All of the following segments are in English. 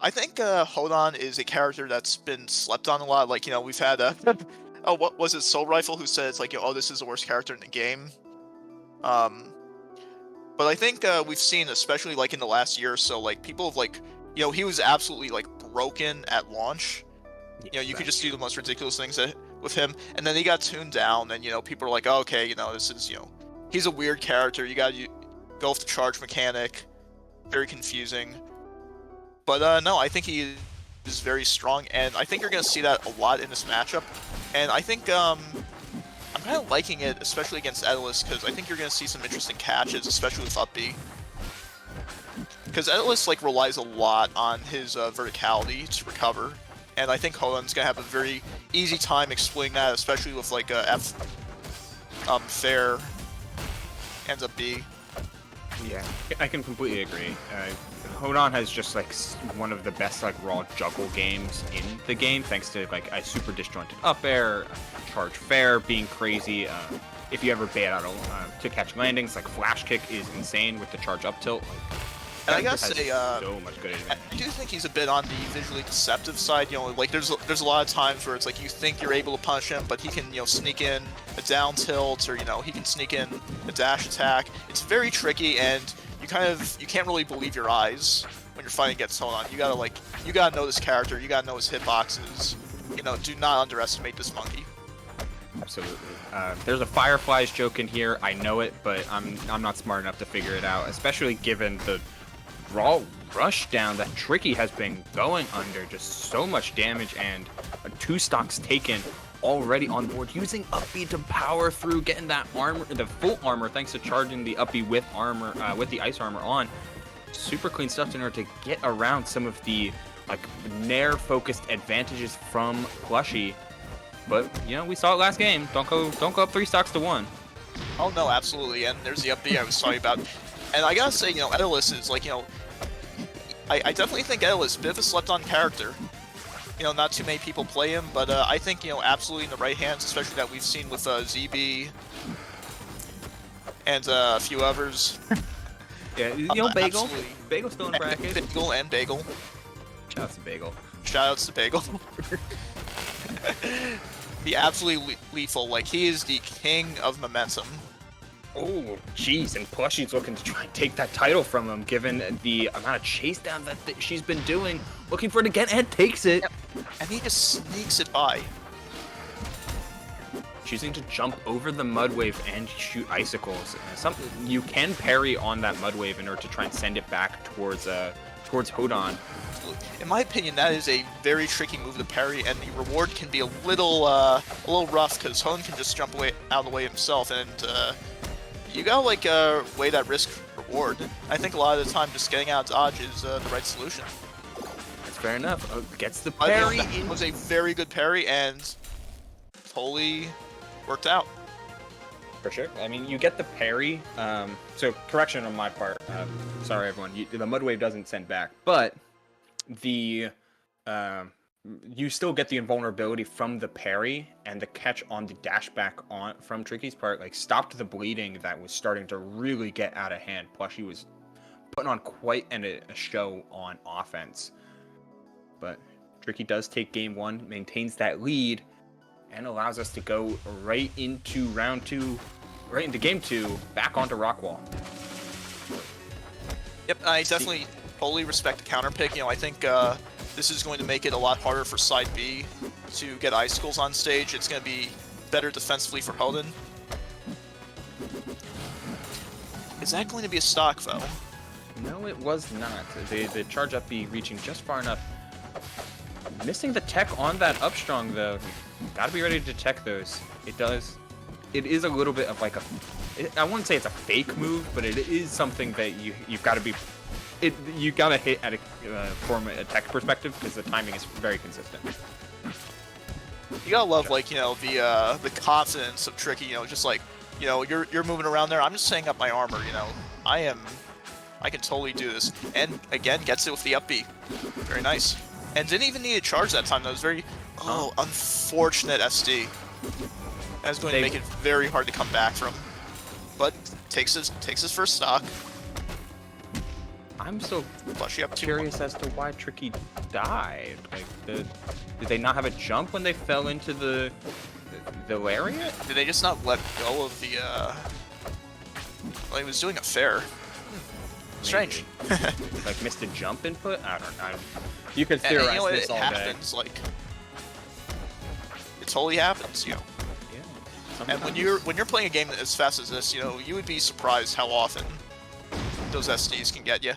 I think Hodan is a character that's been slept on a lot. Like, we've had oh, what was it, Soul Rifle, who said it's like, oh, this is the worst character in the game. Um, but I think we've seen, especially like in the last year or so, like people have like, he was absolutely like broken at launch. You could just do the most ridiculous things with him, and then he got tuned down, and people are like, oh, okay, this is he's a weird character. You got to go with the charge mechanic, very confusing. But no, I think he is very strong, and I think you're gonna see that a lot in this matchup. And I think I'm kind of liking it, especially against Etalus, because I think you're gonna see some interesting catches, especially with up B. Because Etalus like relies a lot on his verticality to recover, and I think Hodan's gonna have a very easy time exploiting that, especially with like F fair ends up B. Yeah, I can completely agree. Hodan has just like one of the best like raw juggle games in the game, thanks to like a super disjointed up air, charge fair being crazy. If you ever bait out to catch landings, like flash kick is insane with the charge up tilt. And I gotta say, so much good advantage. I do think he's a bit on the visually deceptive side. Like there's a lot of times where it's like you think you're able to punish him, but he can sneak in a down tilt, or he can sneak in a dash attack. It's very tricky, and you can't really believe your eyes when you're fighting against Hodan. You gotta know this character. You gotta know his hitboxes. Do not underestimate this monkey. Absolutely. There's a Fireflies joke in here. I know it, but I'm not smart enough to figure it out, especially given the raw rush down that Tricki has been going under. Just so much damage, and 2 stocks taken already on board, using up B to power through, getting that armor, the full armor, thanks to charging the up B with armor, with the ice armor on. Super clean stuff in order to get around some of the like nair focused advantages from Plushy. But we saw it last game. Don't go up 3 stocks to 1. Oh no, absolutely. And there's the up B I was talking about. And I gotta say, Etalus is like, I definitely think Etalus is a bit of a slept-on character. Not too many people play him, but I think, absolutely in the right hands, especially that we've seen with ZB and a few others. Yeah, Bagel. Absolutely. Bagel's still in bracket. Bagel and Bagel. Shoutouts to Bagel. Shoutouts to Bagel. Be absolutely lethal. Like, he is the king of momentum. Oh, jeez, and Plushy's looking to try and take that title from him, given the amount of chase down that she's been doing, looking for it again, and takes it. Yep. And he just sneaks it by. Choosing to jump over the mud wave and shoot icicles. You can parry on that mud wave in order to try and send it back towards Hodan. In my opinion, that is a very tricky move to parry, and the reward can be a little rough, because Hodan can just jump away out of the way himself, and you gotta weigh that risk reward. I think a lot of the time just getting out of dodge is the right solution. That's fair enough. Gets the parry. It was a very good parry, and totally worked out. For sure. I mean, you get the parry. So correction on my part. Sorry, everyone. The mud wave doesn't send back, but the you still get the invulnerability from the parry, and the catch on the dash back on from Tricki's part like stopped the bleeding that was starting to really get out of hand. Plushy was putting on quite a show on offense, but Tricki does take game 1, maintains that lead, and allows us to go right into round 2, right into game 2, back onto Rockwall. Yep, I definitely totally respect the counter pick. I think this is going to make it a lot harder for side B to get icicles on stage. It's going to be better defensively for Hodan. Is that going to be a stock, though? No, it was not. The charge up B reaching just far enough. Missing the tech on that up strong, though. Gotta be ready to tech those. It does. It is a little bit of like I wouldn't say it's a fake move, but it is something that you've got to be. You gotta hit at from a tech perspective, because the timing is very consistent. You gotta love the confidence of Tricki. Just like you're moving around there. I'm just setting up my armor. I can totally do this. And again, gets it with the up B. Very nice. And didn't even need a charge that time. That was very unfortunate SD. That's going to make it very hard to come back from. But takes his first stock. I'm so Plushy up 2-1. curious as to why Tricki died. Like, did they not have a jump when they fell into the lariat? Did they just not let go of the, Well, he was doing a fair. Strange. Like, missed a jump input? I don't know. You could And, theorize you know, this it all happens, like... It totally happens, you know. day. Yeah. And when you're playing a game as fast as this, you know, you would be surprised how often those SDs can get you.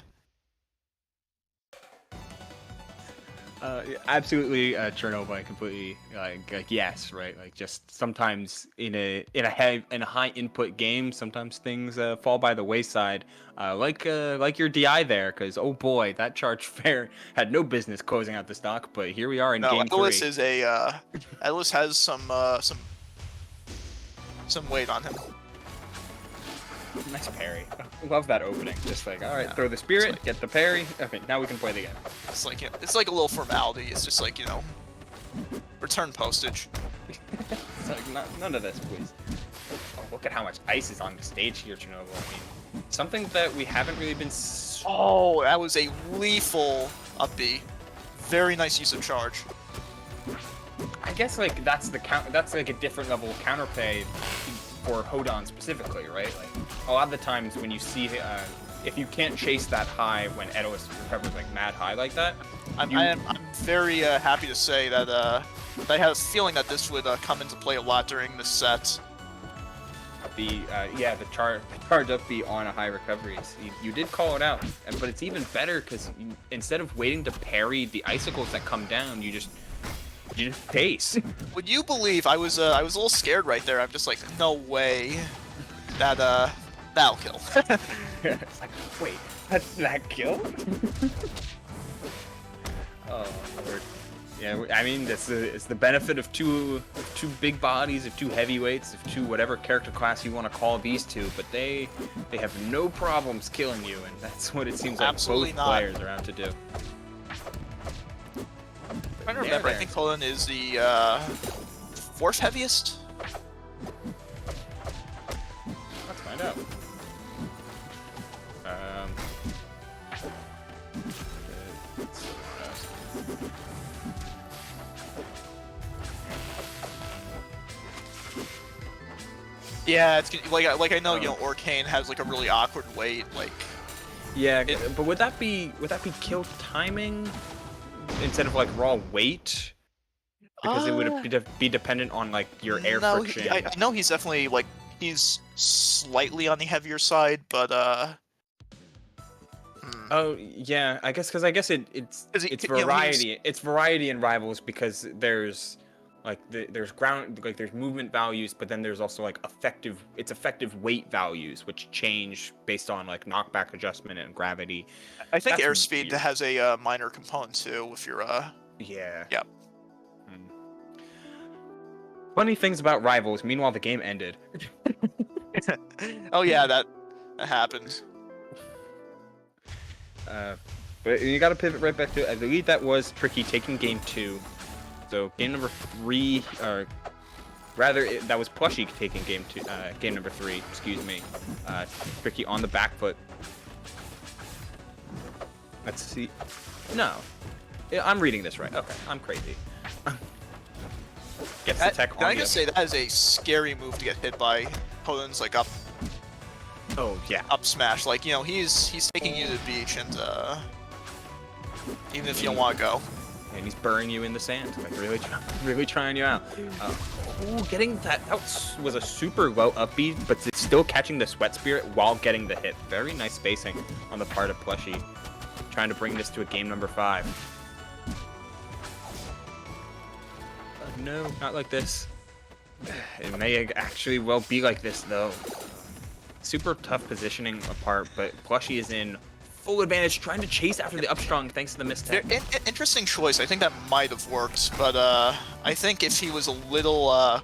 Absolutely, Chernobyl. I completely like yes, right? Like just sometimes in a high input game, sometimes things fall by the wayside. Like your DI there, because oh boy, that charge fair had no business closing out the stock, but here we are in game Etalus 3. is Etalus has some weight on him. Nice parry. Love that opening. Just like, all right, throw the spirit, like, get the parry. Okay, now we can play the game. It's like a little formality. It's just like, you know, return postage. It's like, none of this, please. Oh, look at how much ice is on the stage here, Chernobyl. I mean, something that we haven't really been. Oh, that was a lethal up B. Very nice use of charge. I guess like that's like a different level of counterplay for Hodan specifically, right? Like a lot of the times when you see if you can't chase that high when Etalus recovers like mad high like that, I'm very happy to say that I had a feeling that this would come into play a lot during the set. The charge up B on a high recoveries. You did call it out, but it's even better because instead of waiting to parry the icicles that come down, you just face. Would you believe I was a little scared right there? I'm just like, no way that that'll kill. It's like, wait, that's that kill? Oh Lord. Yeah, I mean it's the benefit of two big bodies, of two heavyweights, of two whatever character class you want to call these two, but they have no problems killing you, and that's what it seems like Absolutely both players are out to do. I'm trying to remember, I think Hodan is the 4th heaviest? Let's find out. Yeah, it's like I know, you know, Orcane has like a really awkward weight, like. Yeah, but would that be kill timing instead of like raw weight? Because it would be dependent on like your air friction. I know he's definitely like he's slightly on the heavier side, but Oh yeah, I guess it's variety. You know, it's variety in Rivals because there's like there's ground, like there's movement values, but then there's also like effective weight values which change based on like knockback adjustment and gravity. I think airspeed has a minor component too if you're yeah. Yep. Funny things about Rivals. Meanwhile, the game ended. Oh yeah, that happens. But you got to pivot right back to. I believe that was Tricki taking game 2. So game number 3, or rather, that was Plushy taking game number 3. Excuse me. Tricki on the back foot. Let's see. No, I'm reading this right. Okay, I'm crazy. Gets the tech on. Can I just say that is a scary move to get hit by Hodan's like up. Oh yeah. Up smash, like, you know, he's taking you to the beach, and even if you don't want to go. And he's burying you in the sand, like really trying you out. Getting that was a super low up B, but it's still catching the sweat spirit while getting the hit. Very nice spacing on the part of Plushy, trying to bring this to a game number 5. No, not like this. It may actually well be like this though. Super tough positioning apart, but Plushy is in full advantage, trying to chase after the upstrong thanks to the mistake. Interesting choice. I think that might have worked, but I think if he was a little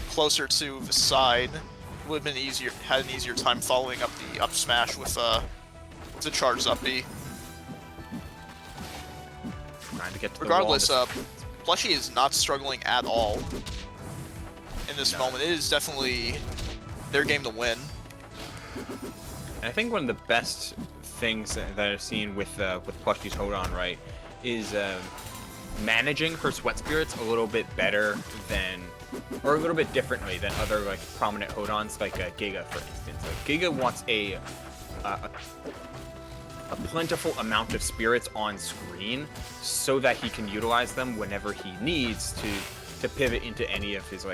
closer to the side, it would have been easier. Had an easier time following up the up smash with the charged up B. Trying to get to Regardless, the wall. Plushy is not struggling at all in this moment. It is definitely their game to win. And I think one of the best things that I've seen with Plushy's Hodan, right, is managing her sweat spirits a little bit better than, or a little bit differently than other like prominent Hodans, like Giga, for instance. Like Giga wants a plentiful amount of spirits on screen so that he can utilize them whenever he needs to pivot into any of his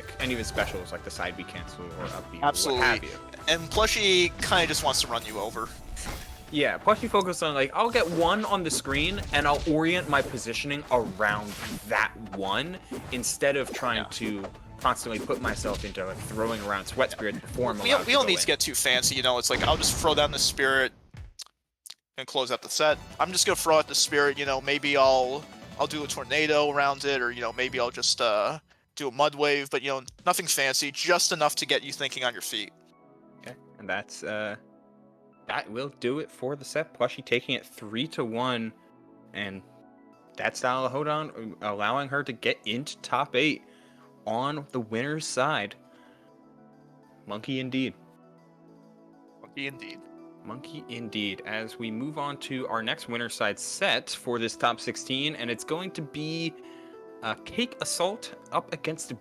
specials, like the side B cancel or up B, or what have you. And Plushy kind of just wants to run you over. Yeah, Plushy focused on, like, I'll get one on the screen and I'll orient my positioning around that one instead of trying to constantly put myself into like throwing around sweat spirits before I'm allowed We don't need to get too fancy, you know. It's like I'll just throw down the spirit and close out the set. I'm just gonna throw out the spirit, you know. Maybe I'll do a tornado around it, or you know, maybe I'll just do a mud wave, but you know, nothing fancy, just enough to get you thinking on your feet. Okay, and that's that will do it for the set. Plushy taking it 3-1, and that style of Hodan allowing her to get into top 8 on the winner's side. Monkey indeed. Monkey indeed. Monkey indeed. As we move on to our next winner's side set for this top 16, and it's going to be Cake Assault up against